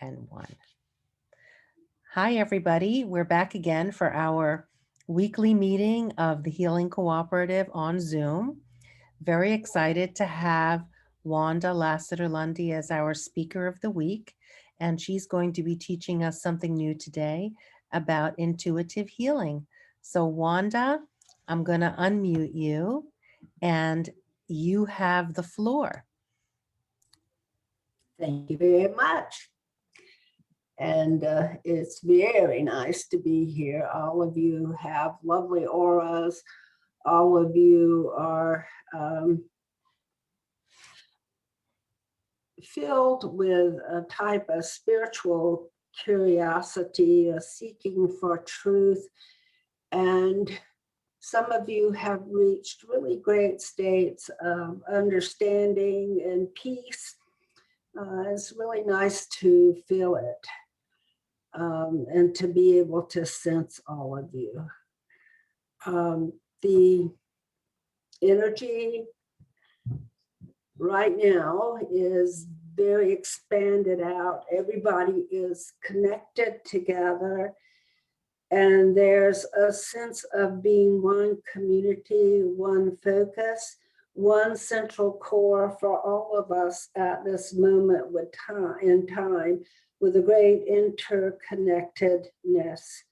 and 1. Hi, everybody. We're back again for our weekly meeting of the Healing Cooperative on Zoom. Very excited to have Wanda Lasseter-Lundy as our speaker of the week, and she's going to be teaching us something new today about intuitive healing. So Wanda, I'm going to unmute you, and you have the floor. Thank you very much. And it's very nice to be here. All of you have lovely auras. All of you are filled with a type of spiritual curiosity, a seeking for truth. And some of you have reached really great states of understanding and peace. It's really nice to feel it. And to be able to sense all of you. The energy right now is very expanded out. Everybody is connected together, and there's a sense of being one community, one focus, one central core for all of us at this moment in time, with a great interconnectedness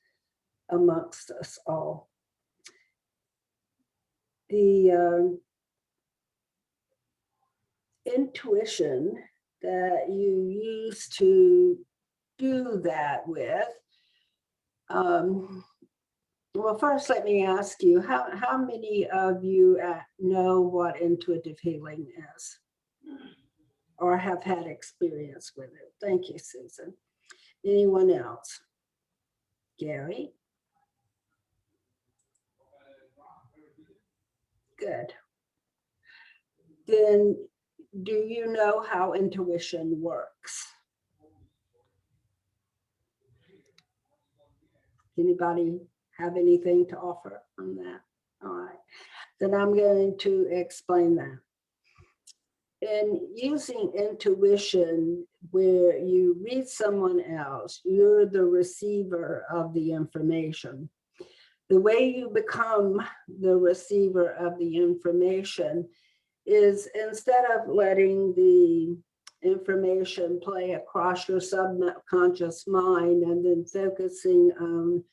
amongst us all. The intuition that you use to do that with, well, first let me ask you, how many of you know what intuitive healing is? Or have had experience with it? Thank you, Susan. Anyone else? Gary? Good. Then do you know how intuition works? Anybody have anything to offer on that? All right, then I'm going to explain that. In using intuition, where you read someone else, you're the receiver of the information. The way you become the receiver of the information is, instead of letting the information play across your subconscious mind and then focusing on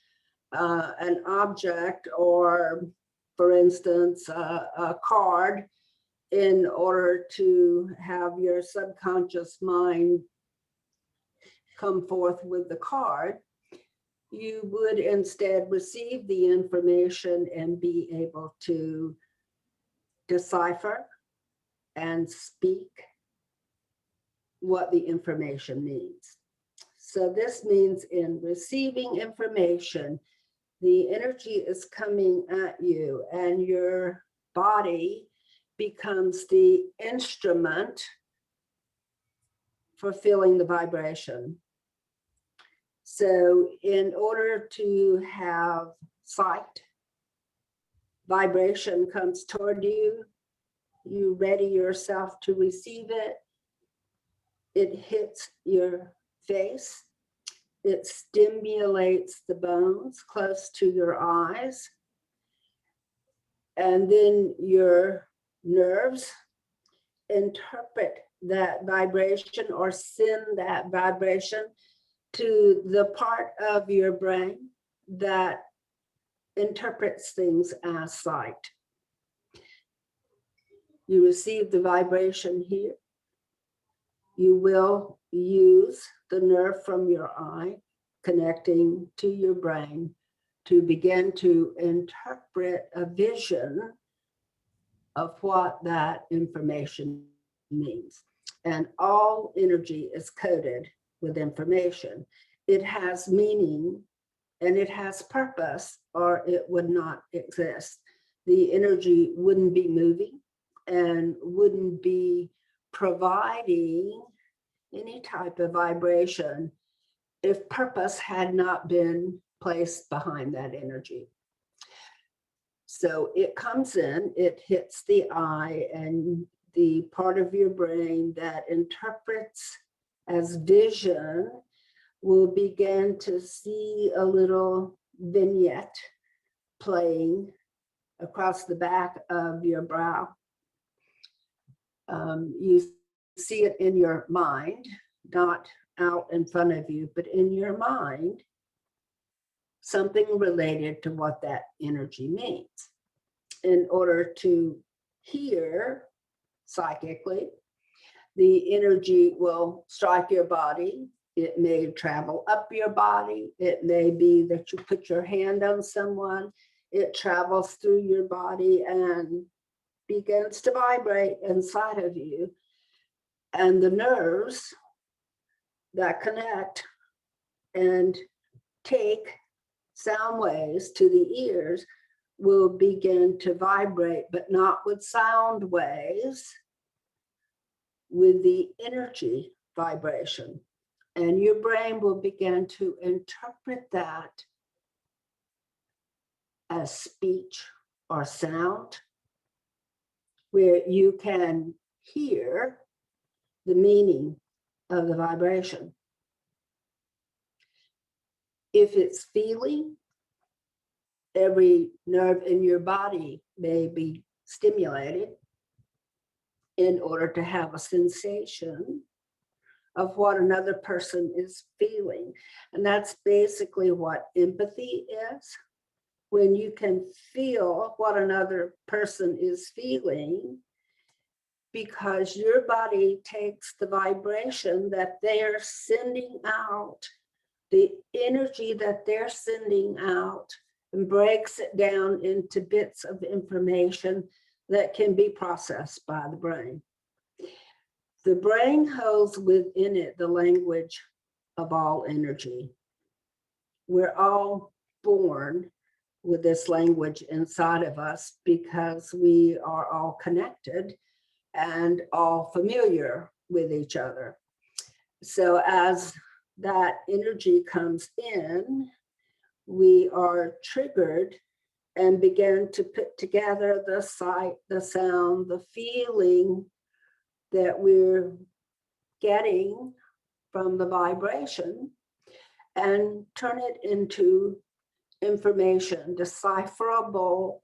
an object, or for instance, a card, in order to have your subconscious mind come forth with the card, you would instead receive the information and be able to decipher and speak what the information means. So this means, in receiving information, the energy is coming at you, and your body becomes the instrument for feeling the vibration. So in order to have sight, vibration comes toward you, you ready yourself to receive it, it hits your face, it stimulates the bones close to your eyes, and then your nerves interpret that vibration or send that vibration to the part of your brain that interprets things as sight. You receive the vibration here. You will use the nerve from your eye connecting to your brain to begin to interpret a vision of what that information means. And all energy is coded with information. It has meaning and it has purpose, or it would not exist. The energy wouldn't be moving and wouldn't be providing any type of vibration if purpose had not been placed behind that energy. So it comes in, it hits the eye, and the part of your brain that interprets as vision will begin to see a little vignette playing across the back of your brow. You see it in your mind, not out in front of you, but in your mind, something related to what that energy means. In order to hear psychically, the energy will strike your body. It may travel up your body. It may be that you put your hand on someone. It travels through your body and begins to vibrate inside of you. And the nerves that connect and take sound waves to the ears will begin to vibrate, but not with sound waves, with the energy vibration. And your brain will begin to interpret that as speech or sound, where you can hear the meaning of the vibration. If it's feeling, every nerve in your body may be stimulated in order to have a sensation of what another person is feeling. And that's basically what empathy is. When you can feel what another person is feeling, because your body takes the vibration that they're sending out, the energy that they're sending out, and breaks it down into bits of information that can be processed by the brain. The brain holds within it the language of all energy. We're all born with this language inside of us because we are all connected and all familiar with each other. So as that energy comes in, we are triggered and begin to put together the sight, the sound, the feeling that we're getting from the vibration, and turn it into information, decipherable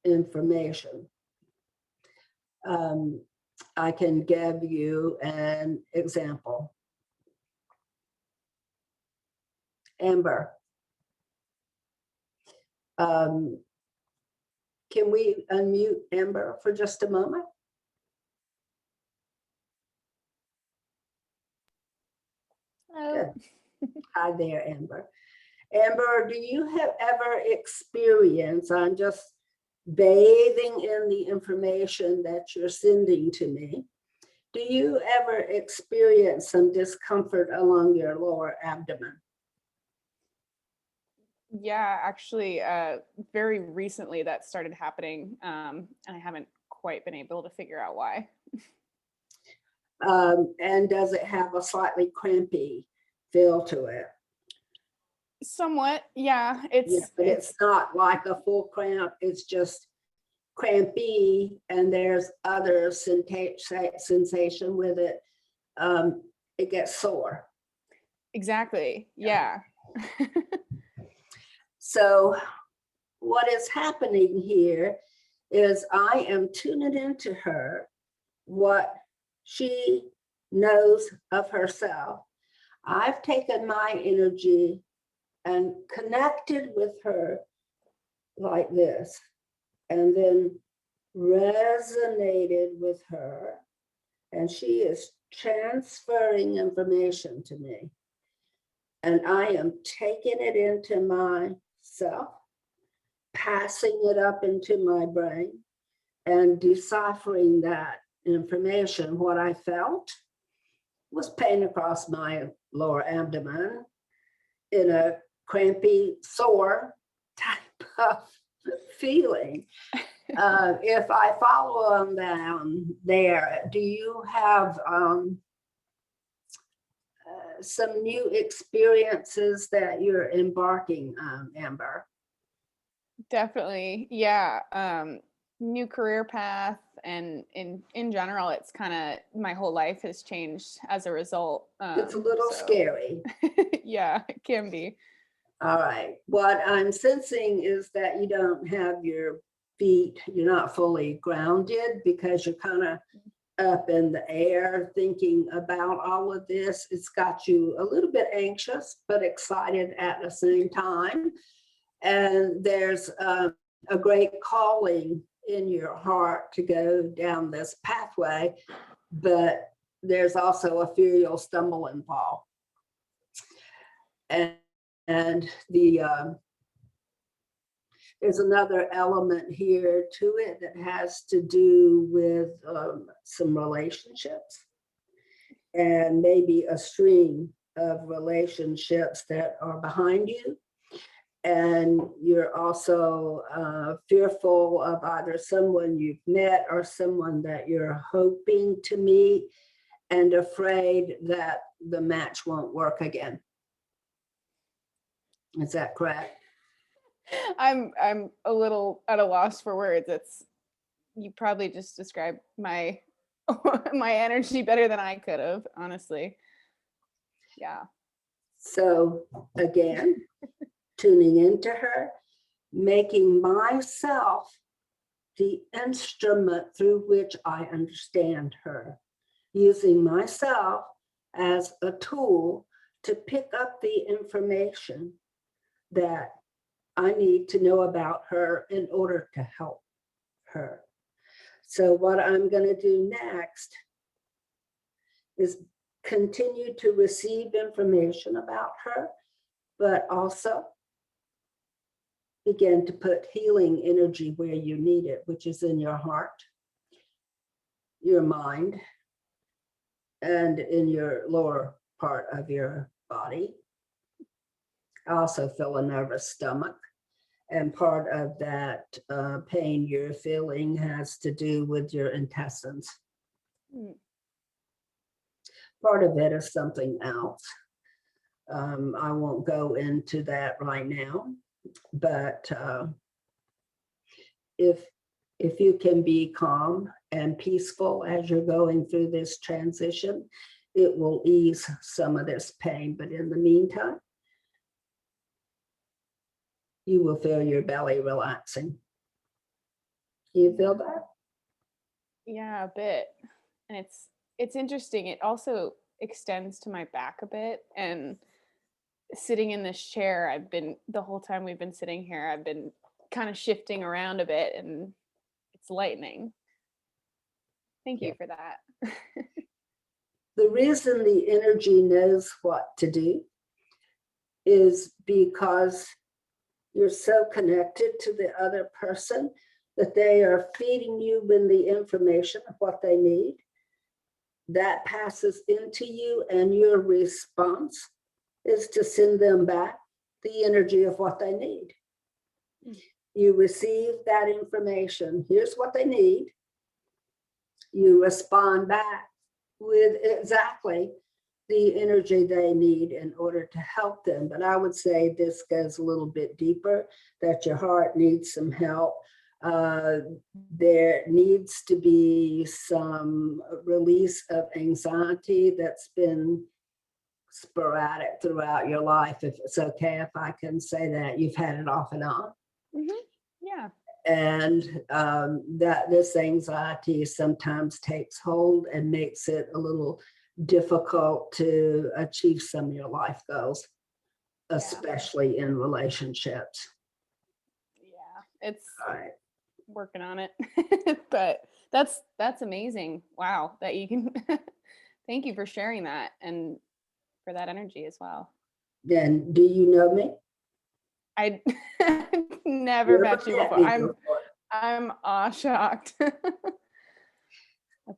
information. I can give you an example. Amber. Can we unmute Amber for just a moment? Oh. Hi there, Amber. Amber, do you have ever experienced, I'm just bathing in the information that you're sending to me, do you ever experience some discomfort along your lower abdomen? Yeah, actually, very recently that started happening, and I haven't quite been able to figure out why. And does it have a slightly crampy feel to it? Somewhat, yeah. But it's not like a full cramp, it's just crampy, and there's other sensation with it. It gets sore. Exactly, yeah. So what is happening here is I am tuning into her, what she knows of herself. I've taken my energy and connected with her like this, and then resonated with her, and she is transferring information to me, and I am taking it into myself, passing it up into my brain, and deciphering that information. What I felt was pain across my lower abdomen in a crampy, sore type of feeling. If I follow them down there, do you have some new experiences that you're embarking on, Amber? Definitely, yeah. New career path, and in general, it's kind of, my whole life has changed as a result. It's a little scary. Yeah, it can be. All right. What I'm sensing is that you don't have your feet, you're not fully grounded because you're kind of up in the air thinking about all of this. It's got you a little bit anxious, but excited at the same time. And there's a great calling in your heart to go down this pathway, but there's also a fear you'll stumble and fall. And there's another element here to it that has to do with some relationships and maybe a string of relationships that are behind you. And you're also fearful of either someone you've met or someone that you're hoping to meet, and afraid that the match won't work again. Is that correct? I'm a little at a loss for words. You probably just described my my energy better than I could have, honestly. Yeah. So again, tuning into her, making myself the instrument through which I understand her, using myself as a tool to pick up the information that I need to know about her in order to help her. So what I'm going to do next is continue to receive information about her, but also begin to put healing energy where you need it, which is in your heart, your mind, and in your lower part of your body. I also feel a nervous stomach. And part of that pain you're feeling has to do with your intestines. Part of it is something else. I won't go into that right now, but if you can be calm and peaceful as you're going through this transition, it will ease some of this pain. But in the meantime, you will feel your belly relaxing. You feel that? Yeah, a bit. And it's interesting. It also extends to my back a bit. And sitting in this chair, the whole time we've been sitting here, I've been kind of shifting around a bit, and it's lightening. Thank you for that. The reason the energy knows what to do is because you're so connected to the other person that they are feeding you with the information of what they need. That passes into you, and your response is to send them back the energy of what they need. You receive that information. Here's what they need. You respond back with exactly the energy they need in order to help them. But I would say this goes a little bit deeper, that your heart needs some help. There needs to be some release of anxiety that's been sporadic throughout your life. If it's okay if I can say that, you've had it off and on. Mm-hmm. Yeah. And that this anxiety sometimes takes hold and makes it a little difficult to achieve some of your life goals, especially in relationships. Yeah, it's right. Working on it. But that's amazing. Wow, that you can thank you for sharing that and for that energy as well. Then do you know me? I never met you before. I'm awe shocked. That's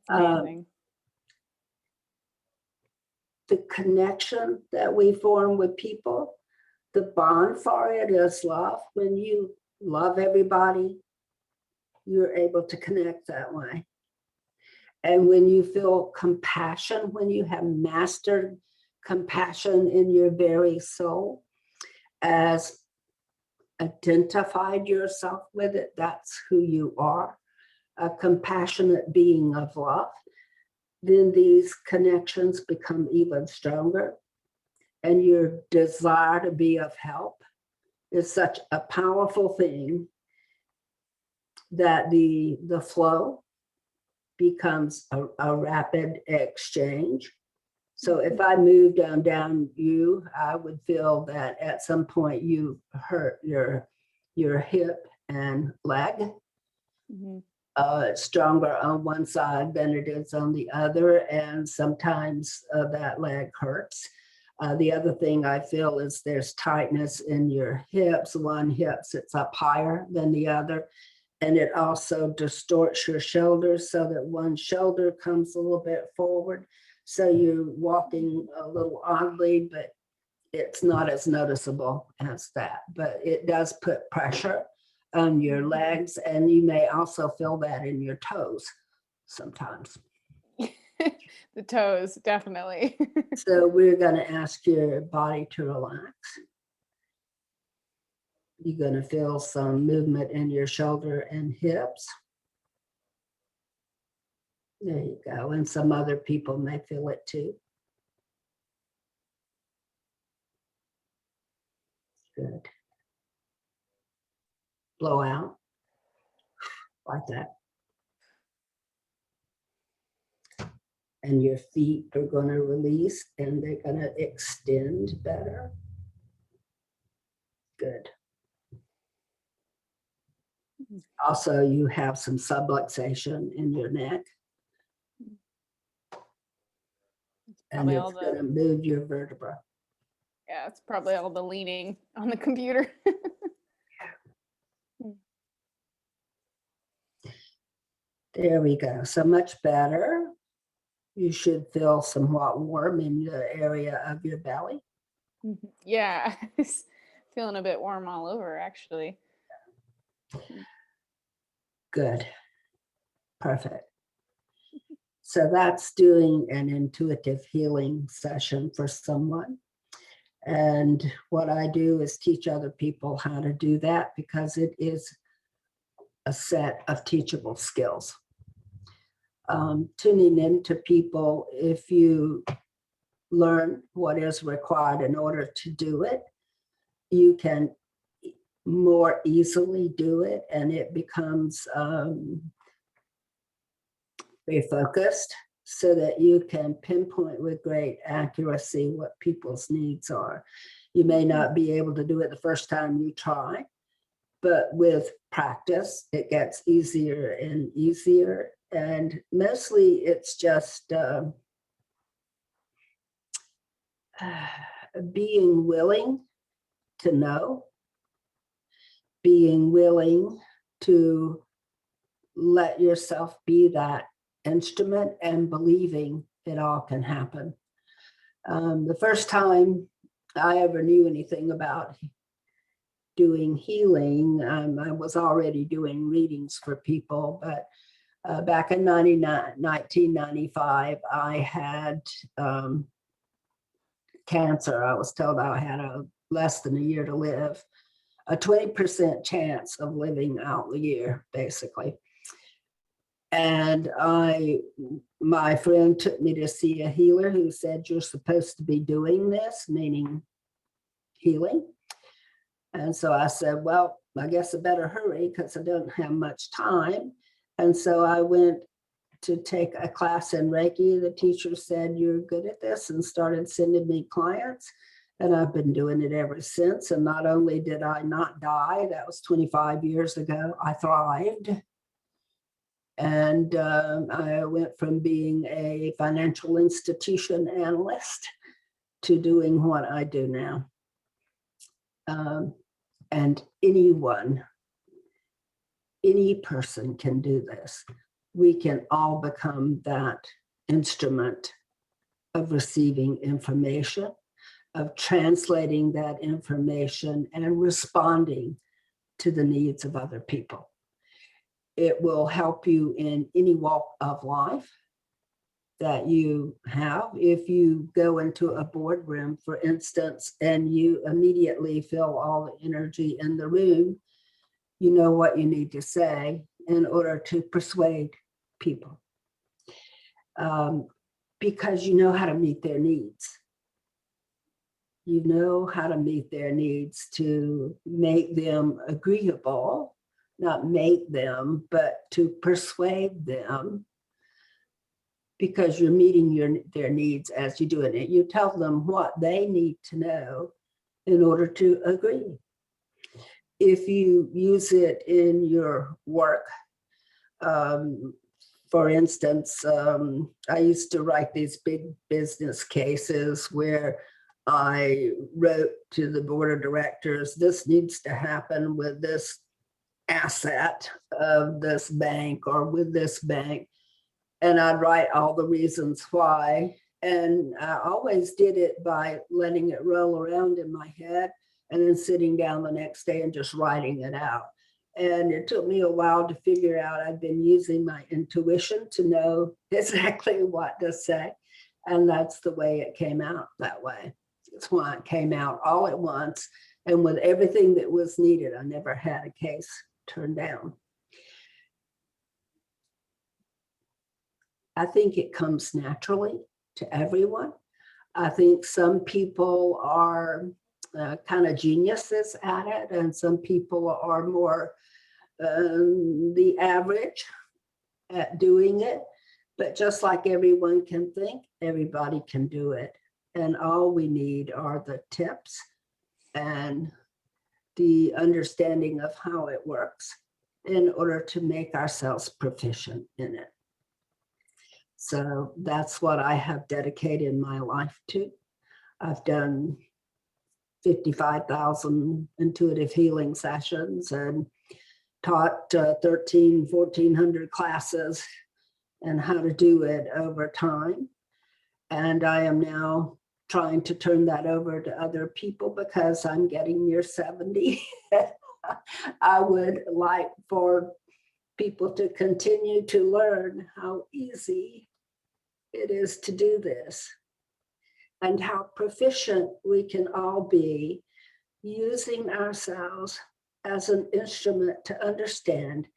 amazing. The connection that we form with people, the bond for it is love. When you love everybody, you're able to connect that way. And when you feel compassion, when you have mastered compassion in your very soul, as identified yourself with it, that's who you are, a compassionate being of love, then these connections become even stronger. and your desire to be of help is such a powerful thing that the flow becomes a rapid exchange. So if I moved down you, I would feel that at some point you hurt your hip and leg. Stronger on one side than it is on the other, and sometimes that leg hurts. The other thing I feel is there's tightness in your hips. One hip sits up higher than the other, and it also distorts your shoulders so that one shoulder comes a little bit forward. So you're walking a little oddly, but it's not as noticeable as that. But it does put pressure on your legs, and you may also feel that in your toes sometimes. The toes, definitely. So we're going to ask your body to relax. You're going to feel some movement in your shoulder and hips. There you go. And some other people may feel it too. Good. Blow out like that. And your feet are going to release and they're going to extend better. Good. Also, you have some subluxation in your neck. And it's going to move your vertebra. Yeah, it's probably all the leaning on the computer. There we go. So much better. You should feel somewhat warm in the area of your belly. Yeah, it's feeling a bit warm all over, actually. Good. Perfect. So that's doing an intuitive healing session for someone. And what I do is teach other people how to do that, because it is a set of teachable skills. Tuning into people, if you learn what is required in order to do it, you can more easily do it, and it becomes very focused so that you can pinpoint with great accuracy what people's needs are. You may not be able to do it the first time you try, but with practice, it gets easier and easier. And mostly it's just being willing to know, being willing to let yourself be that instrument, and believing it all can happen. The first time I ever knew anything about doing healing, I was already doing readings for people, but back in 1995, I had cancer. I was told I had less than a year to live, a 20% chance of living out the year, basically. And my friend took me to see a healer who said, "You're supposed to be doing this," meaning healing. And so I said, "Well, I guess I better hurry because I don't have much time." And so I went to take a class in Reiki. The teacher said, "You're good at this," and started sending me clients. And I've been doing it ever since. And not only did I not die, that was 25 years ago, I thrived. And I went from being a financial institution analyst to doing what I do now. And anyone, any person can do this. We can all become that instrument of receiving information, of translating that information and responding to the needs of other people. It will help you in any walk of life that you have. If you go into a boardroom, for instance, and you immediately feel all the energy in the room, you know what you need to say in order to persuade people, because you know how to meet their needs. You know how to meet their needs to make them agreeable, not make them, but to persuade them, because you're meeting their needs as you do it. You tell them what they need to know in order to agree. If you use it in your work, for instance, I used to write these big business cases where I wrote to the board of directors, this needs to happen with this asset of this bank or with this bank. And I'd write all the reasons why. And I always did it by letting it roll around in my head and then sitting down the next day and just writing it out. And it took me a while to figure out I'd been using my intuition to know exactly what to say. And that's the way it came out that way. That's why it came out all at once and with everything that was needed. I never had a case turned down. I think it comes naturally to everyone. I think some people are kind of geniuses at it, and some people are more the average at doing it. But just like everyone can think, everybody can do it. And all we need are the tips and the understanding of how it works in order to make ourselves proficient in it. So that's what I have dedicated my life to. I've done 55,000 intuitive healing sessions and taught 1,400 classes and how to do it over time. And I am now trying to turn that over to other people because I'm getting near 70. I would like for people to continue to learn how easy it is to do this and how proficient we can all be using ourselves as an instrument to understand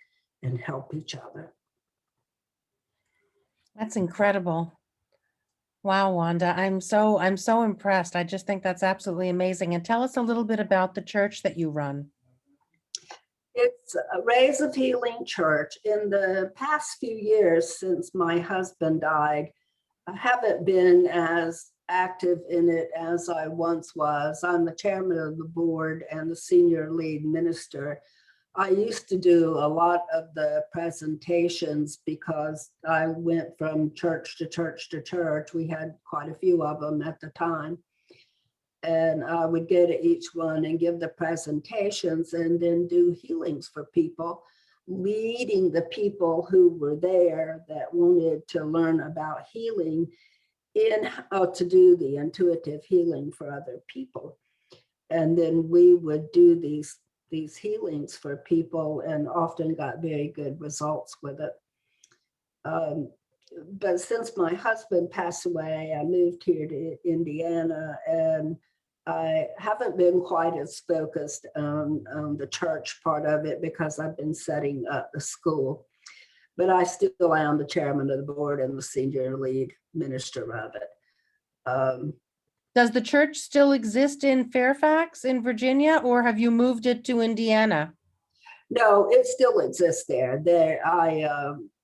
and help each other. That's incredible. Wow, Wanda, I'm so impressed. I just think that's absolutely amazing. And tell us a little bit about the church that you run. It's a Rays of Healing Church. In the past few years since my husband died, I haven't been as active in it as I once was. I'm the chairman of the board and the senior lead minister. I used to do a lot of the presentations because I went from church to church to church. We had quite a few of them at the time. And I would go to each one and give the presentations and then do healings for people, leading the people who were there that wanted to learn about healing in how to do the intuitive healing for other people. And then we would do these healings for people and often got very good results with it. But since my husband passed away, I moved here to Indiana, and I haven't been quite as focused on the church part of it because I've been setting up the school. But I still am the chairman of the board and the senior lead minister of it. Does the church still exist in Fairfax in Virginia, or have you moved it to Indiana? No, it still exists there.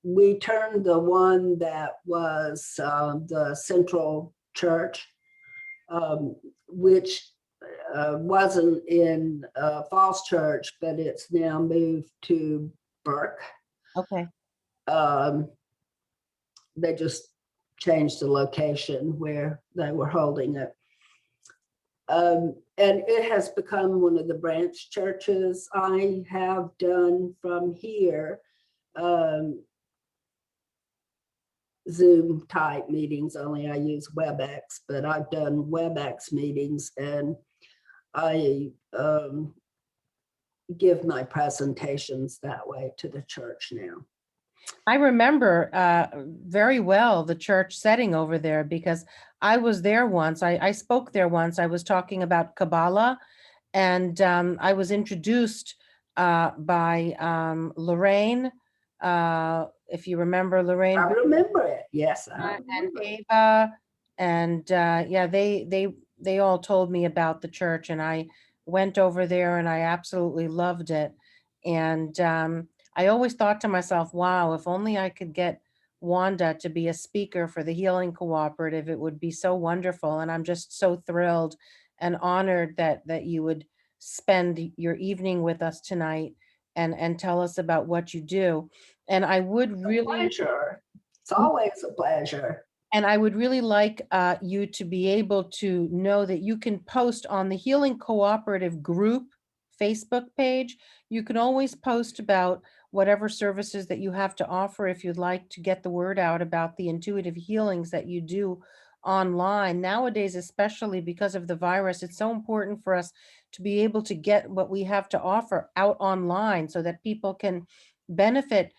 We turned the one that was the Central Church, which wasn't in Falls Church, but it's now moved to Burke. Okay. They just changed the location where they were holding it. And it has become one of the branch churches. I have done from here Zoom type meetings, only I use WebEx, but I've done WebEx meetings and I give my presentations that way to the church now. I remember very well the church setting over there because I was there once. I spoke there once. I was talking about Kabbalah, and I was introduced by Lorraine. If you remember Lorraine. I remember it. Yes, I and remember. Ava, and yeah, they they all told me about the church, and I went over there and I absolutely loved it. And I always thought to myself, wow, if only I could get Wanda to be a speaker for the Healing Cooperative, it would be so wonderful. And I'm just so thrilled and honored that you would spend your evening with us tonight and tell us about what you do. And I would really Pleasure. It's always a pleasure. and I would really like you to be able to know that you can post on the Healing Cooperative group Facebook page. You can always post about whatever services that you have to offer if you'd like to get the word out about the intuitive healings that you do online. Nowadays, especially because of the virus, it's so important for us to be able to get what we have to offer out online so that people can benefit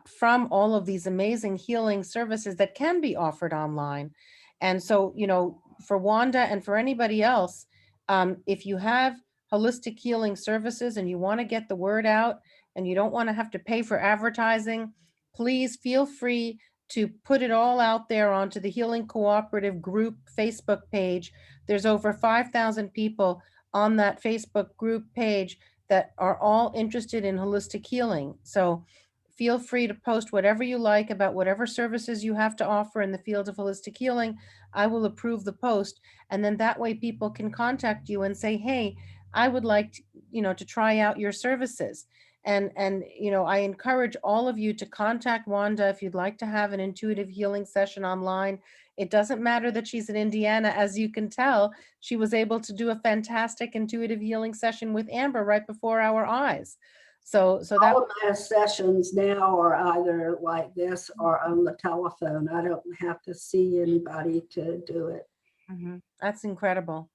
from all of these amazing healing services that can be offered online. And so, for Wanda and for anybody else, if you have holistic healing services and you want to get the word out and you don't want to have to pay for advertising, please feel free to put it all out there onto the Healing Cooperative group Facebook page. There's over 5,000 people on that Facebook group page that are all interested in holistic healing. So feel free to post whatever you like about whatever services you have to offer in the field of holistic healing. I will approve the post. And then that way people can contact you and say, hey, I would like to try out your services. And I encourage all of you to contact Wanda if you'd like to have an intuitive healing session online. It doesn't matter that she's in Indiana. As you can tell, she was able to do a fantastic intuitive healing session with Amber right before our eyes. So that All of my sessions now are either like this or on the telephone. I don't have to see anybody to do it. That's incredible.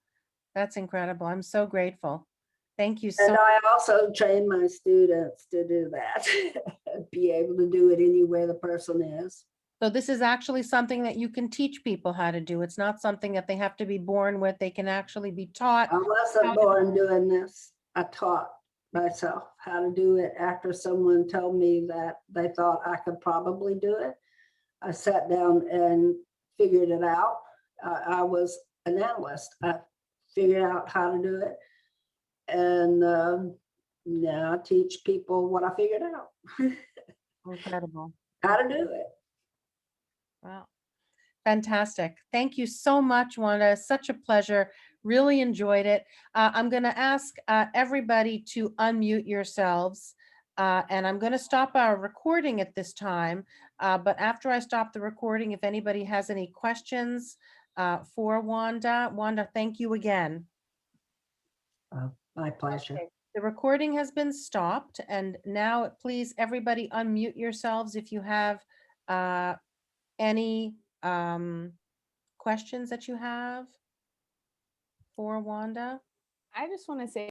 That's incredible. I'm so grateful. Thank you And so. I also train my students to do that, be able to do it anywhere the person is. So this is actually something that you can teach people how to do. It's not something that they have to be born with. They can actually be taught. I wasn't born doing this. I taught myself how to do it after someone told me that they thought I could probably do it. I sat down and figured it out. I was an analyst. I figured out how to do it. And now I teach people what I figured out. Incredible. How to do it. Wow. Fantastic. Thank you so much, Wanda. Such a pleasure. Really enjoyed it. I'm going to ask everybody to unmute yourselves. And I'm going to stop our recording at this time. But after I stop the recording, if anybody has any questions for Wanda, thank you again. My pleasure. Okay. The recording has been stopped. And now please, everybody unmute yourselves if you have any questions that you have for Wanda. I just want to say